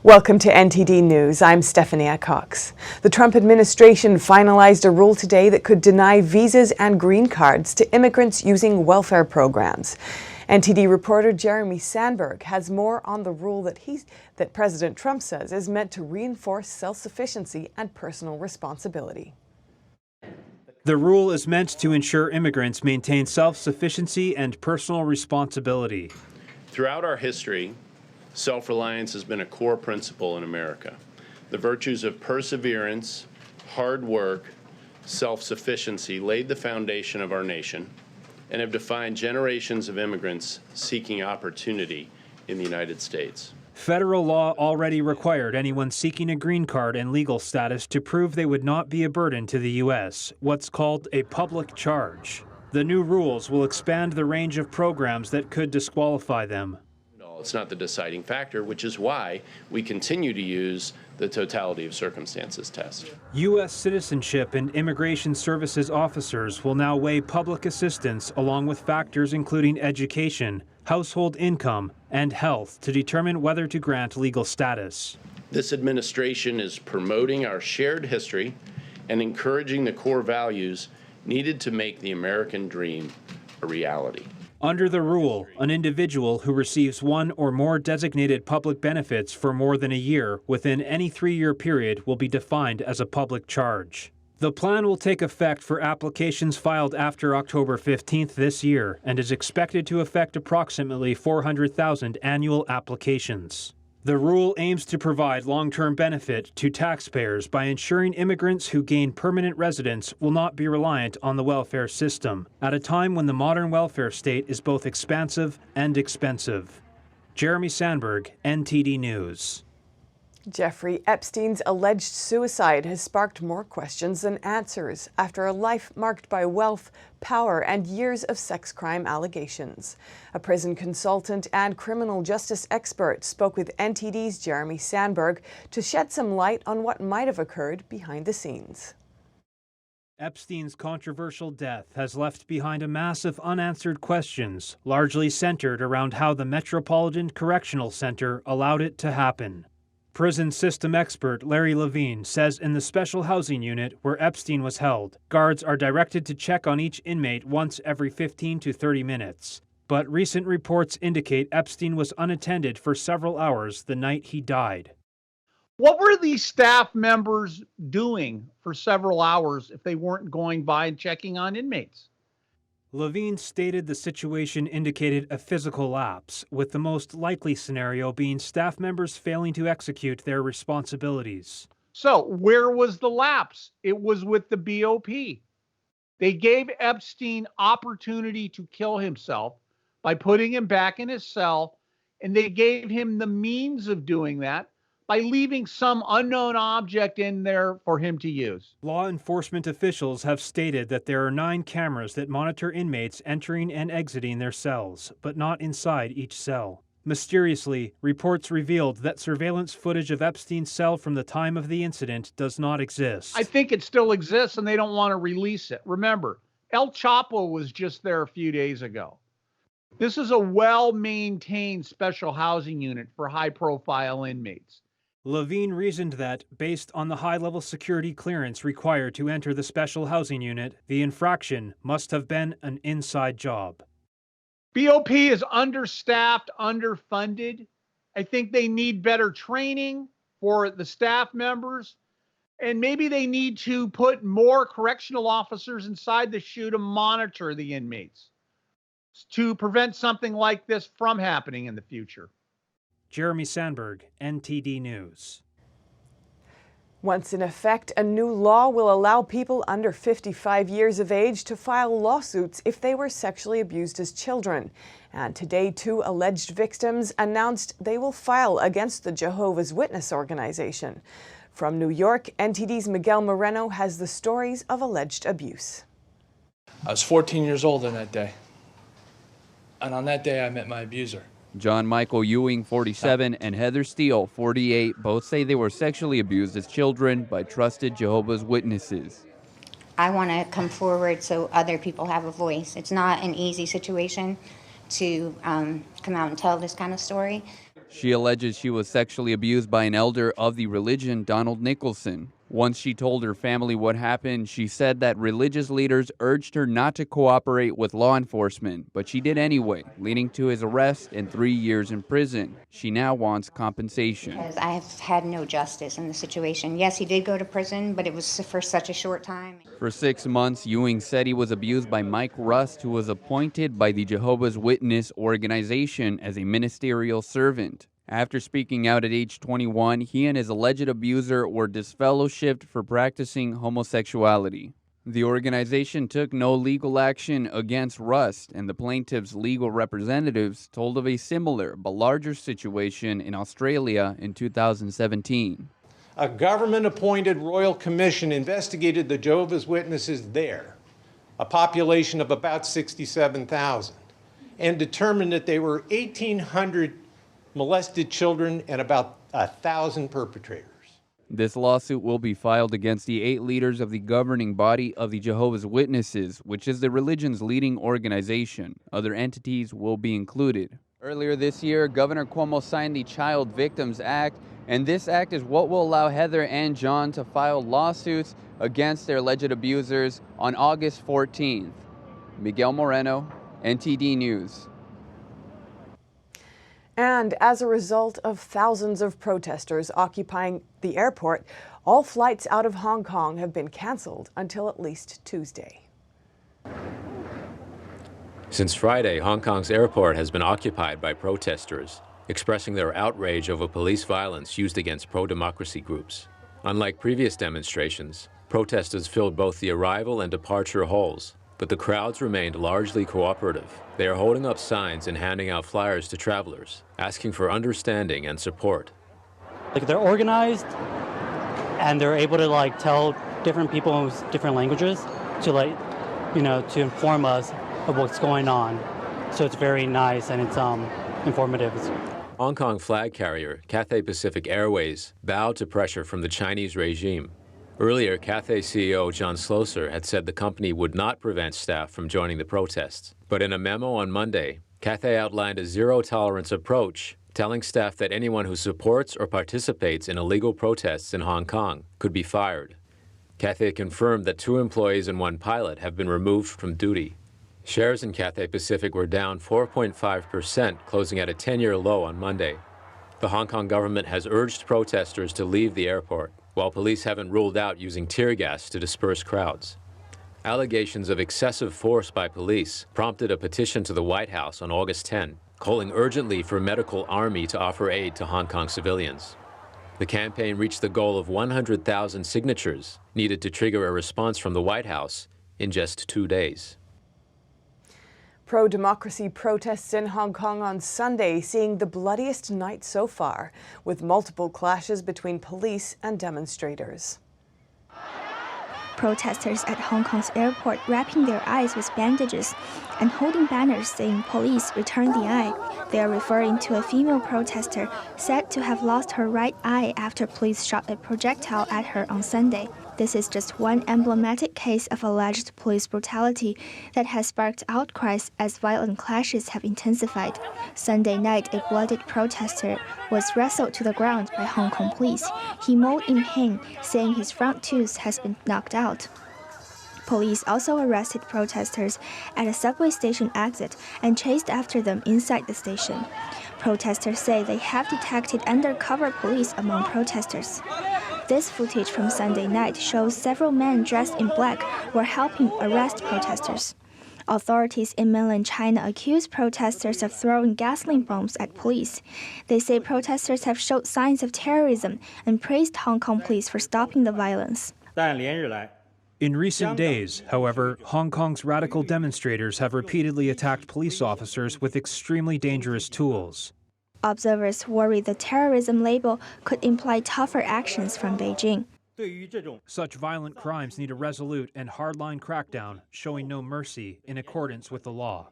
Welcome to NTD News. I'm Stephanie Cox. The Trump administration finalized a rule today that could deny visas and green cards to immigrants using welfare programs. NTD reporter Jeremy Sandberg has more on the rule that President Trump says is meant to reinforce self-sufficiency and personal responsibility. The rule is meant to ensure immigrants maintain self-sufficiency and personal responsibility. Throughout our history, self-reliance has been a core principle in America. The virtues of perseverance, hard work, self-sufficiency laid the foundation of our nation and have defined generations of immigrants seeking opportunity in the United States. Federal law already required anyone seeking a green card and legal status to prove they would not be a burden to the U.S., what's called a public charge. The new rules will expand the range of programs that could disqualify them. It's not the deciding factor, which is why we continue to use the totality of circumstances test. U.S. citizenship and immigration services officers will now weigh public assistance along with factors including education, household income, and health to determine whether to grant legal status. This administration is promoting our shared history and encouraging the core values needed to make the American dream a reality. Under the rule, an individual who receives one or more designated public benefits for more than a year within any 3-year period will be defined as a public charge. The plan will take effect for applications filed after October 15th this year and is expected to affect approximately 400,000 annual applications. The rule aims to provide long-term benefit to taxpayers by ensuring immigrants who gain permanent residence will not be reliant on the welfare system, at a time when the modern welfare state is both expansive and expensive. Jeremy Sandberg, NTD News. Jeffrey Epstein's alleged suicide has sparked more questions than answers after a life marked by wealth, power, and years of sex crime allegations. A prison consultant and criminal justice expert spoke with NTD's Jeremy Sandberg to shed some light on what might have occurred behind the scenes. Epstein's controversial death has left behind a mass of unanswered questions, largely centered around how the Metropolitan Correctional Center allowed it to happen. Prison system expert Larry Levine says in the special housing unit where Epstein was held, guards are directed to check on each inmate once every 15 to 30 minutes. But recent reports indicate Epstein was unattended for several hours the night he died. What were these staff members doing for several hours if they weren't going by and checking on inmates? Levine stated the situation indicated a physical lapse, with the most likely scenario being staff members failing to execute their responsibilities. So where was the lapse? It was with the BOP. They gave Epstein opportunity to kill himself by putting him back in his cell, and they gave him the means of doing that by leaving some unknown object in there for him to use. Law enforcement officials have stated that there are 9 cameras that monitor inmates entering and exiting their cells, but not inside each cell. Mysteriously, reports revealed that surveillance footage of Epstein's cell from the time of the incident does not exist. I think it still exists and they don't want to release it. Remember, El Chapo was just there a few days ago. This is a well-maintained special housing unit for high-profile inmates. Levine reasoned that, based on the high-level security clearance required to enter the special housing unit, the infraction must have been an inside job. BOP is understaffed, underfunded. I think they need better training for the staff members, and maybe they need to put more correctional officers inside the SHU to monitor the inmates to prevent something like this from happening in the future. Jeremy Sandberg, NTD News. Once in effect, a new law will allow people under 55 years of age to file lawsuits if they were sexually abused as children. And today, 2 alleged victims announced they will file against the Jehovah's Witness organization. From New York, NTD's Miguel Moreno has the stories of alleged abuse. I was 14 years old on that day. And on that day, I met my abuser. John Michael Ewing, 47, and Heather Steele, 48, both say they were sexually abused as children by trusted Jehovah's Witnesses. I want to come forward so other people have a voice. It's not an easy situation to come out and tell this kind of story. She alleges she was sexually abused by an elder of the religion, Donald Nicholson. Once she told her family what happened, she said that religious leaders urged her not to cooperate with law enforcement, but she did anyway, leading to his arrest and 3 years in prison. She now wants compensation. Because I have had no justice in the situation. Yes, he did go to prison, but it was for such a short time. For 6 months, Ewing said he was abused by Mike Rust, who was appointed by the Jehovah's Witness organization as a ministerial servant. After speaking out at age 21, he and his alleged abuser were disfellowshipped for practicing homosexuality. The organization took no legal action against Rust, and the plaintiff's legal representatives told of a similar but larger situation in Australia in 2017. A government-appointed royal commission investigated the Jehovah's Witnesses there, a population of about 67,000, and determined that there were 1,800 molested children and about 1,000 perpetrators. This lawsuit will be filed against the 8 leaders of the governing body of the Jehovah's Witnesses, which is the religion's leading organization. Other entities will be included. Earlier this year, Governor Cuomo signed the Child Victims Act, and this act is what will allow Heather and John to file lawsuits against their alleged abusers on August 14th. Miguel Moreno, NTD News. And as a result of thousands of protesters occupying the airport, all flights out of Hong Kong have been canceled until at least Tuesday. Since Friday, Hong Kong's airport has been occupied by protesters, expressing their outrage over police violence used against pro-democracy groups. Unlike previous demonstrations, protesters filled both the arrival and departure halls, but the crowds remained largely cooperative. They are holding up signs and handing out flyers to travelers, asking for understanding and support. They're organized, and they're able to tell different people in different languages to to inform us of what's going on. So it's very nice and it's informative. Hong Kong flag carrier Cathay Pacific Airways bowed to pressure from the Chinese regime. Earlier, Cathay CEO John Slosser had said the company would not prevent staff from joining the protests. But in a memo on Monday, Cathay outlined a zero-tolerance approach, telling staff that anyone who supports or participates in illegal protests in Hong Kong could be fired. Cathay confirmed that 2 employees and 1 pilot have been removed from duty. Shares in Cathay Pacific were down 4.5%, closing at a 10-year low on Monday. The Hong Kong government has urged protesters to leave the airport, while police haven't ruled out using tear gas to disperse crowds. Allegations of excessive force by police prompted a petition to the White House on August 10, calling urgently for medical army to offer aid to Hong Kong civilians. The campaign reached the goal of 100,000 signatures needed to trigger a response from the White House in just 2 days. Pro-democracy protests in Hong Kong on Sunday, seeing the bloodiest night so far, with multiple clashes between police and demonstrators. Protesters at Hong Kong's airport wrapping their eyes with bandages and holding banners saying "Police, return the eye." They are referring to a female protester said to have lost her right eye after police shot a projectile at her on Sunday. This is just one emblematic case of alleged police brutality that has sparked outcries as violent clashes have intensified. Sunday night, a bloodied protester was wrestled to the ground by Hong Kong police. He moaned in pain, saying his front tooth has been knocked out. Police also arrested protesters at a subway station exit and chased after them inside the station. Protesters say they have detected undercover police among protesters. This footage from Sunday night shows several men dressed in black were helping arrest protesters. Authorities in mainland China accuse protesters of throwing gasoline bombs at police. They say protesters have showed signs of terrorism and praised Hong Kong police for stopping the violence. In recent days, however, Hong Kong's radical demonstrators have repeatedly attacked police officers with extremely dangerous tools. Observers worry the terrorism label could imply tougher actions from Beijing. Such violent crimes need a resolute and hardline crackdown, showing no mercy in accordance with the law.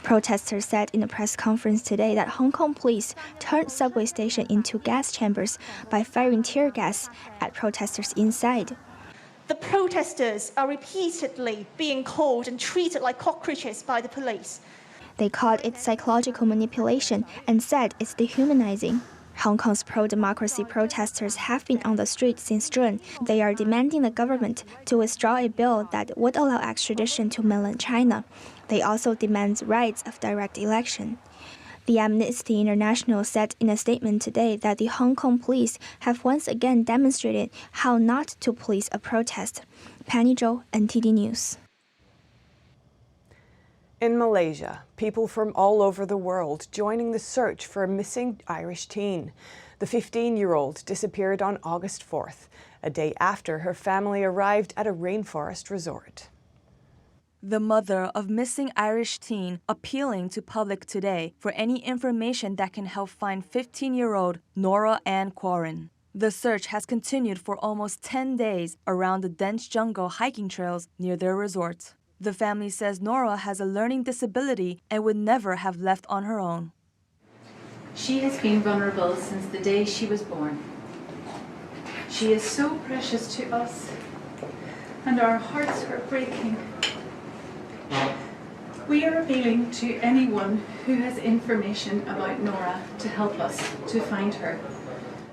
Protesters said in a press conference today that Hong Kong police turned subway station into gas chambers by firing tear gas at protesters inside. The protesters are repeatedly being called and treated like cockroaches by the police. They called it psychological manipulation and said it's dehumanizing. Hong Kong's pro-democracy protesters have been on the street since June. They are demanding the government to withdraw a bill that would allow extradition to mainland China. They also demand rights of direct election. The Amnesty International said in a statement today that the Hong Kong police have once again demonstrated how not to police a protest. Penny Zhou, NTD News. In Malaysia, people from all over the world joining the search for a missing Irish teen. The 15-year-old disappeared on August 4th, a day after her family arrived at a rainforest resort. The mother of missing Irish teen appealing to public today for any information that can help find 15-year-old Nora Ann Quarren. The search has continued for almost 10 days around the dense jungle hiking trails near their resort. The family says Nora has a learning disability and would never have left on her own. She has been vulnerable since the day she was born. She is so precious to us, and our hearts are breaking. We are appealing to anyone who has information about Nora to help us to find her.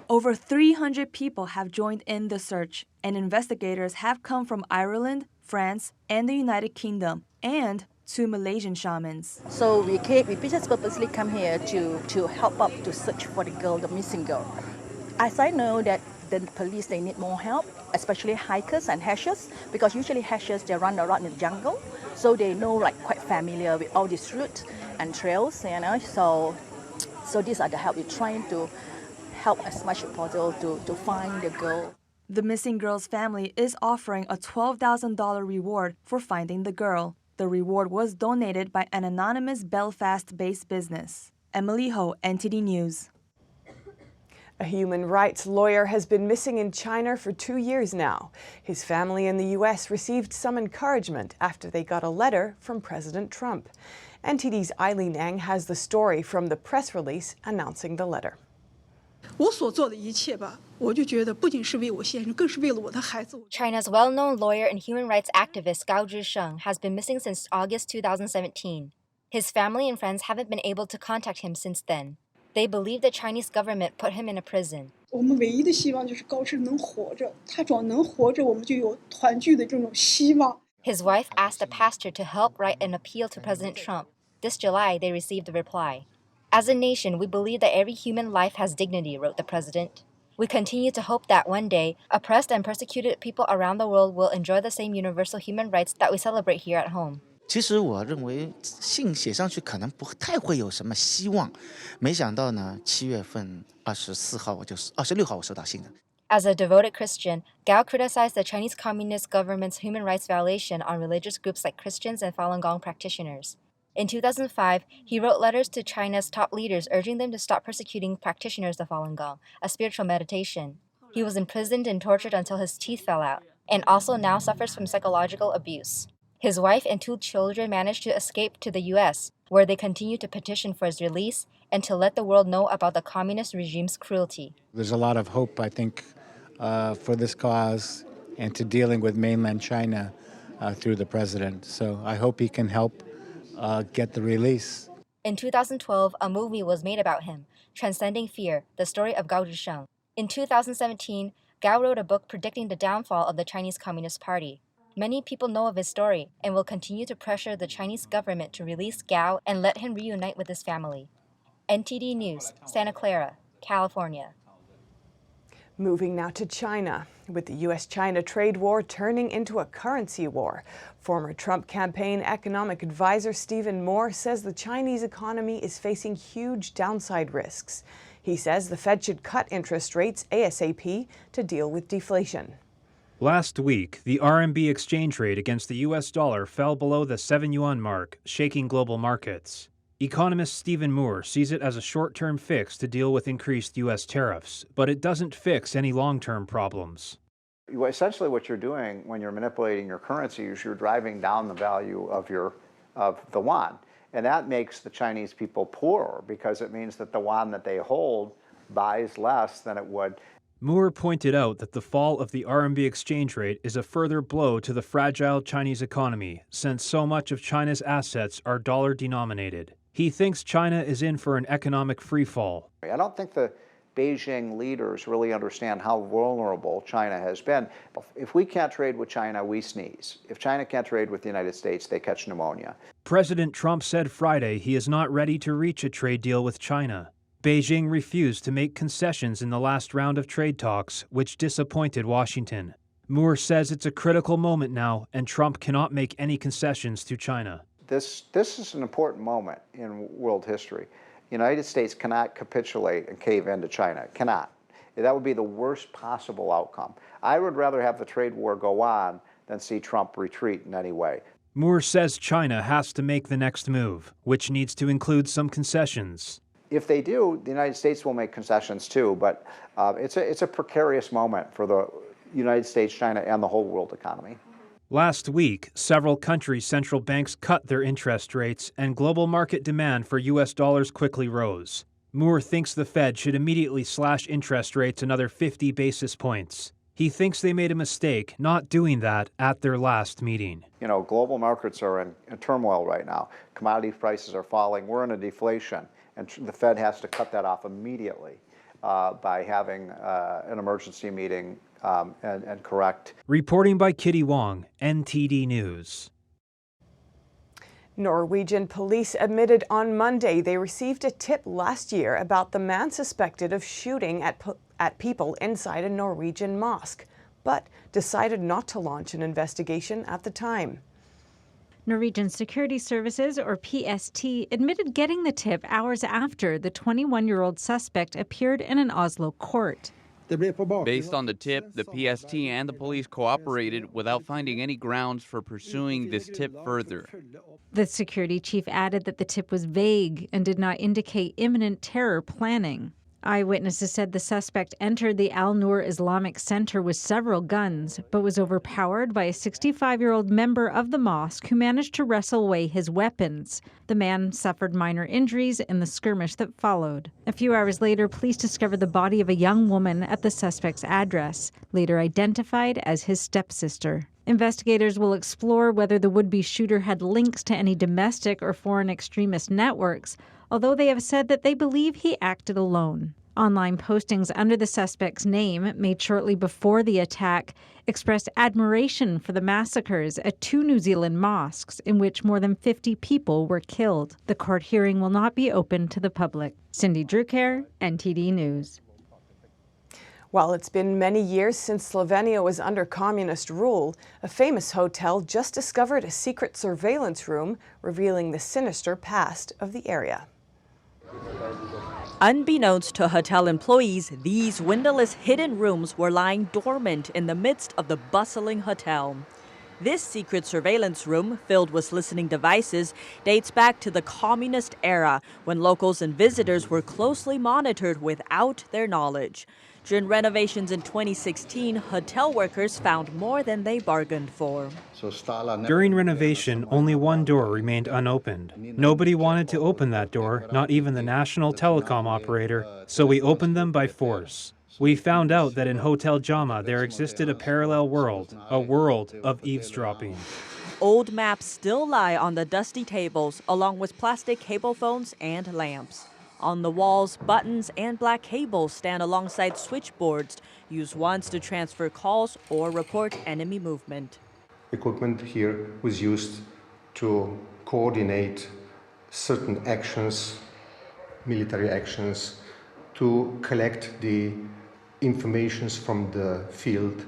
Over 300 people have joined in the search, and investigators have come from Ireland, France, and the United Kingdom, and 2 Malaysian shamans. So we just purposely come here to help up to search for the girl, the missing girl. As I know that the police, they need more help, especially hikers and hashers, because usually hashers, they run around in the jungle, so they know, like, quite familiar with all these routes and trails, you know, so these are the help. We're trying to help as much as possible to find the girl. The missing girl's family is offering a $12,000 reward for finding the girl. The reward was donated by an anonymous Belfast-based business. Emily Ho, NTD News. A human rights lawyer has been missing in China for 2 years now. His family in the U.S. received some encouragement after they got a letter from President Trump. NTD's Eileen Ang has the story from the press release announcing the letter. 我所做的一切吧，我就觉得不仅是为我先生，更是为了我的孩子。 China's well-known lawyer and human rights activist Gao Zhisheng has been missing since August 2017. His family and friends haven't been able to contact him since then. They believe the Chinese government put him in a prison. 我们唯一的希望就是高志能活着，他只要能活着，我们就有团聚的这种希望。 His wife asked a pastor to help write an appeal to President Trump. This July, they received a reply. As a nation, we believe that every human life has dignity, wrote the president. We continue to hope that one day, oppressed and persecuted people around the world will enjoy the same universal human rights that we celebrate here at home. 其实我认为信写上去可能不太会有什么希望，没想到呢，7月份24号26号我收到信的。 As a devoted Christian, Gao criticized the Chinese Communist government's human rights violation on religious groups like Christians and Falun Gong practitioners. In 2005, he wrote letters to China's top leaders urging them to stop persecuting practitioners of Falun Gong, a spiritual meditation. He was imprisoned and tortured until his teeth fell out, and also now suffers from psychological abuse. His wife and 2 children managed to escape to the U.S., where they continue to petition for his release and to let the world know about the communist regime's cruelty. There's a lot of hope, I think, for this cause and to dealing with mainland China through the president. So I hope he can help get the release. In 2012, a movie was made about him, Transcending Fear, the story of Gao Zhisheng. In 2017, Gao wrote a book predicting the downfall of the Chinese Communist Party. Many people know of his story and will continue to pressure the Chinese government to release Gao and let him reunite with his family. NTD News, Santa Clara, California. Moving now to China, with the U.S.-China trade war turning into a currency war. Former Trump campaign economic advisor Stephen Moore says the Chinese economy is facing huge downside risks. He says the Fed should cut interest rates ASAP to deal with deflation. Last week, the RMB exchange rate against the U.S. dollar fell below the 7 yuan mark, shaking global markets. Economist Stephen Moore sees it as a short-term fix to deal with increased U.S. tariffs, but it doesn't fix any long-term problems. Essentially what you're doing when you're manipulating your currency is you're driving down the value of the yuan. And that makes the Chinese people poorer because it means that the yuan that they hold buys less than it would. Moore pointed out that the fall of the RMB exchange rate is a further blow to the fragile Chinese economy, since so much of China's assets are dollar-denominated. He thinks China is in for an economic freefall. I don't think the Beijing leaders really understand how vulnerable China has been. If we can't trade with China, we sneeze. If China can't trade with the United States, they catch pneumonia. President Trump said Friday he is not ready to reach a trade deal with China. Beijing refused to make concessions in the last round of trade talks, which disappointed Washington. Moore says it's a critical moment now, and Trump cannot make any concessions to China. This is an important moment in world history. The United States cannot capitulate and cave into China. It cannot. That would be the worst possible outcome. I would rather have the trade war go on than see Trump retreat in any way. Moore says China has to make the next move, which needs to include some concessions. If they do, the United States will make concessions too, but it's a precarious moment for the United States, China, and the whole world economy. Last week, several countries' central banks cut their interest rates, and global market demand for U.S. dollars quickly rose. Moore thinks the Fed should immediately slash interest rates another 50 basis points. He thinks they made a mistake not doing that at their last meeting. You know, global markets are in turmoil right now. Commodity prices are falling. We're in a deflation. And the Fed has to cut that off immediately by having an emergency meeting and correct. Reporting by Kitty Wong, NTD News. Norwegian police admitted on Monday they received a tip last year about the man suspected of shooting at people inside a Norwegian mosque, but decided not to launch an investigation at the time. Norwegian Security Services, or PST, admitted getting the tip hours after the 21-year-old suspect appeared in an Oslo court. Based on the tip, the PST and the police cooperated without finding any grounds for pursuing this tip further. The security chief added that the tip was vague and did not indicate imminent terror planning. Eyewitnesses said the suspect entered the Al-Noor Islamic Center with several guns, but was overpowered by a 65-year-old member of the mosque who managed to wrestle away his weapons. The man suffered minor injuries in the skirmish that followed. A few hours later, police discovered the body of a young woman at the suspect's address, later identified as his stepsister. Investigators will explore whether the would-be shooter had links to any domestic or foreign extremist networks, although they have said that they believe he acted alone. Online postings under the suspect's name, made shortly before the attack, expressed admiration for the massacres at 2 New Zealand mosques in which more than 50 people were killed. The court hearing will not be open to the public. Cindy Drucker, NTD News. While it's been many years since Slovenia was under communist rule, a famous hotel just discovered a secret surveillance room revealing the sinister past of the area. Unbeknownst to hotel employees, these windowless hidden rooms were lying dormant in the midst of the bustling hotel. This secret surveillance room, filled with listening devices, dates back to the communist era, when locals and visitors were closely monitored without their knowledge. During renovations in 2016, hotel workers found more than they bargained for. During renovation, only one door remained unopened. Nobody wanted to open that door, not even the national telecom operator, so we opened them by force. We found out that in Hotel Jama there existed a parallel world, a world of eavesdropping. Old maps still lie on the dusty tables, along with plastic cable phones and lamps. On the walls, buttons and black cables stand alongside switchboards, used once to transfer calls or report enemy movement. Equipment here was used to coordinate certain actions, military actions, to collect the informations from the field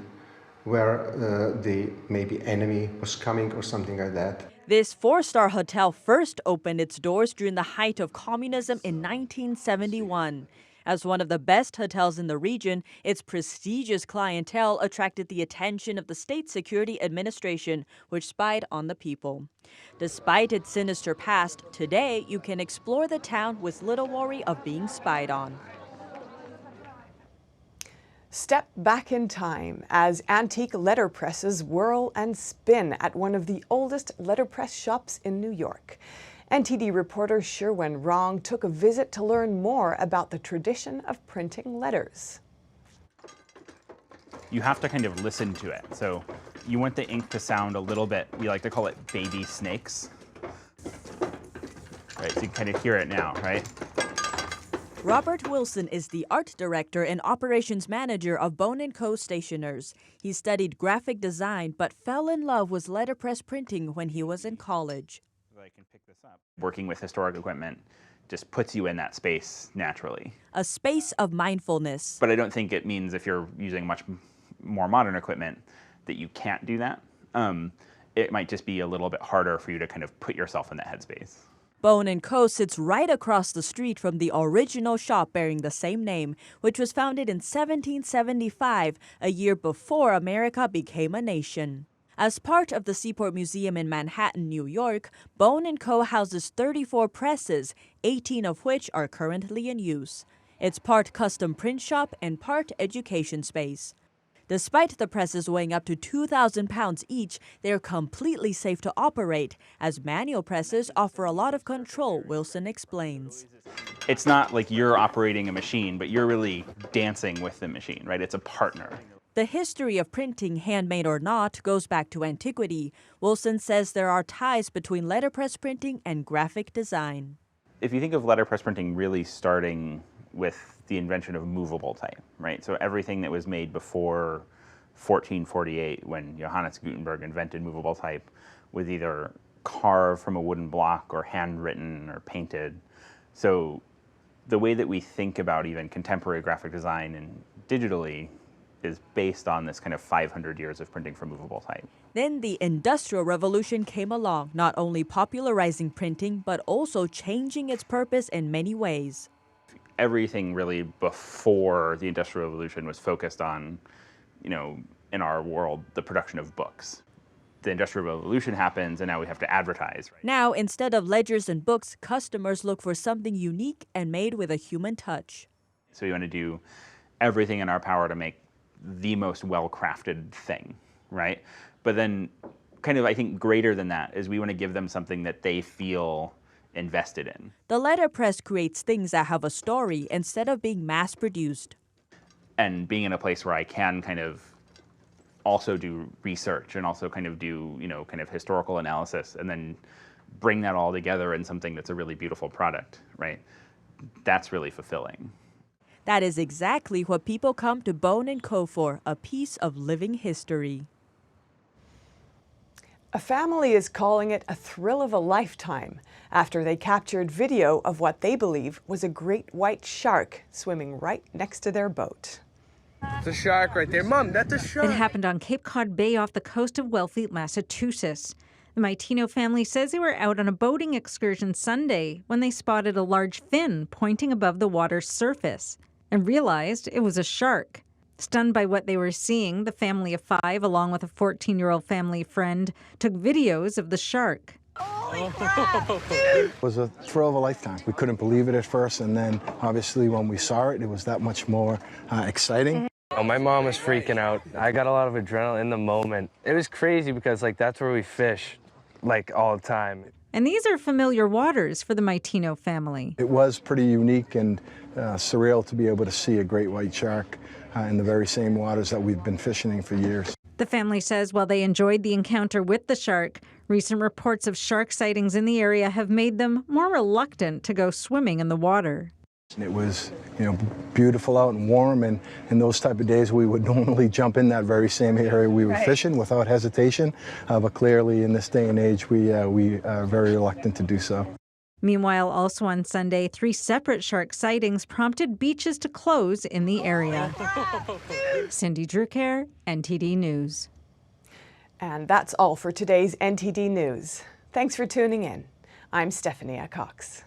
where the maybe enemy was coming or something like that. This 4-star hotel first opened its doors during the height of communism in 1971. As one of the best hotels in the region, its prestigious clientele attracted the attention of the State Security Administration, which spied on the people. Despite its sinister past, today you can explore the town with little worry of being spied on. Step back in time as antique letterpresses whirl and spin at one of the oldest letterpress shops in New York. NTD reporter Sherwin Rong took a visit to learn more about the tradition of printing letters. you have to kind of listen to it. So you want the ink to sound a little bit, we like to call it baby snakes. Right, so you can kind of hear it now, right? Robert Wilson is the art director and operations manager of Bone & Co. Stationers. He studied graphic design but fell in love with letterpress printing when he was in college. I can pick this up. Working with historic equipment just puts you in that space naturally. A space of mindfulness. But I don't think it means if you're using much more modern equipment that you can't do that. It might just be a little bit harder for you to kind of put yourself in that headspace. Bone & Co. sits right across the street from the original shop bearing the same name, which was founded in 1775, a year before America became a nation. As part of the Seaport Museum in Manhattan, New York, Bone & Co. houses 34 presses, 18 of which are currently in use. It's part custom print shop and part education space. Despite the presses weighing up to 2,000 pounds each, they're completely safe to operate, as manual presses offer a lot of control, Wilson explains. It's not like you're operating a machine, but you're really dancing with the machine, right? It's a partner. The history of printing, handmade or not, goes back to antiquity. Wilson says there are ties between letterpress printing and graphic design. If you think of letterpress printing really starting with the invention of movable type, right? So everything that was made before 1448, when Johannes Gutenberg invented movable type, was either carved from a wooden block or handwritten or painted. So the way that we think about even contemporary graphic design and digitally is based on this kind of 500 years of printing from movable type. Then the Industrial Revolution came along, not only popularizing printing, but also changing its purpose in many ways. Everything really before the Industrial Revolution was focused on, in our world, the production of books. The Industrial Revolution happens, and now we have to advertise. Right? Now, instead of ledgers and books, customers look for something unique and made with a human touch. So we want to do everything in our power to make the most well-crafted thing, right? But then kind of, I think, greater than that is we want to give them something that they feel invested in. The letterpress creates things that have a story instead of being mass-produced. And being in a place where I can kind of also do research and also kind of do, kind of historical analysis and then bring that all together in something that's a really beautiful product, right? That's really fulfilling. That is exactly what people come to Bone & Co. for, a piece of living history. A family is calling it a thrill of a lifetime after they captured video of what they believe was a great white shark swimming right next to their boat. It's a shark right there. Mom, that's a shark. It happened on Cape Cod Bay off the coast of Wellfleet, Massachusetts. The Maitino family says they were out on a boating excursion Sunday when they spotted a large fin pointing above the water's surface and realized it was a shark. Stunned by what they were seeing, the family of 5, along with a 14-year-old family friend, took videos of the shark. It was a thrill of a lifetime. We couldn't believe it at first, and then obviously when we saw it, it was that much more exciting. Oh, my mom was freaking out. I got a lot of adrenaline in the moment. It was crazy because that's where we fish all the time. And these are familiar waters for the Maitino family. It was pretty unique and surreal to be able to see a great white shark in the very same waters that we've been fishing in for years. The family says while they enjoyed the encounter with the shark, recent reports of shark sightings in the area have made them more reluctant to go swimming in the water. It was, beautiful out and warm, and in those type of days we would normally jump in that very same area we were fishing without hesitation, but clearly in this day and age we are very reluctant to do so. Meanwhile, also on Sunday, 3 separate shark sightings prompted beaches to close in the area. Cindy Drucker, NTD News. And that's all for today's NTD News. Thanks for tuning in. I'm Stephanie Cox.